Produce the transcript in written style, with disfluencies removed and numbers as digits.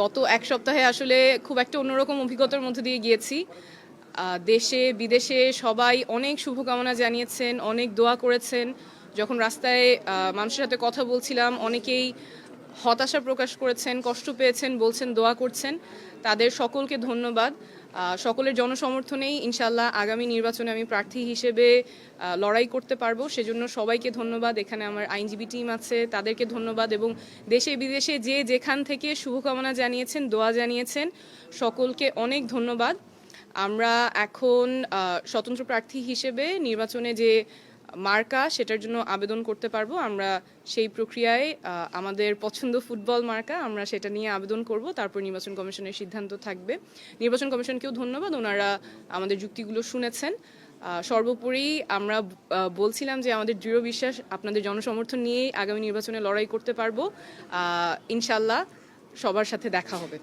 গত এক সপ্তাহে আসলে খুব একটা অন্যরকম অভিজ্ঞতার মধ্যে দিয়ে গিয়েছি। দেশে বিদেশে সবাই অনেক শুভকামনা জানিয়েছেন, অনেক দোয়া করেছেন। যখন রাস্তায় মানুষের সাথে কথা বলছিলাম, অনেকেই হতাশা প্রকাশ করেছেন, কষ্ট পেয়েছেন, বলছেন দোয়া করছেন। তাদের সকলকে ধন্যবাদ। সকলের জনসমর্থনেই ইনশাআল্লাহ আগামী নির্বাচনে আমি প্রার্থী হিসেবে লড়াই করতে পারবো। সেজন্য সবাইকে ধন্যবাদ। এখানে আমার আইনজীবী টিম আছে, তাদেরকে ধন্যবাদ, এবং দেশে বিদেশে যে যেখান থেকে শুভকামনা জানিয়েছেন, দোয়া জানিয়েছেন, সকলকে অনেক ধন্যবাদ। আমরা এখন স্বতন্ত্র প্রার্থী হিসেবে নির্বাচনে যে মার্কা সেটার জন্য আবেদন করতে পারবো। আমরা সেই প্রক্রিয়ায় আমাদের পছন্দ ফুটবল মার্কা, আমরা সেটা নিয়ে আবেদন করব। তারপর নির্বাচন কমিশনের সিদ্ধান্ত থাকবে। নির্বাচন কমিশনকেও ধন্যবাদ, ওনারা আমাদের যুক্তিগুলো শুনেছেন। সর্বোপরি আমরা বলছিলাম যে আমাদের দৃঢ় বিশ্বাস আপনাদের জনসমর্থন নিয়েই আগামী নির্বাচনে লড়াই করতে পারবো। ইনশাল্লাহ সবার সাথে দেখা হবে।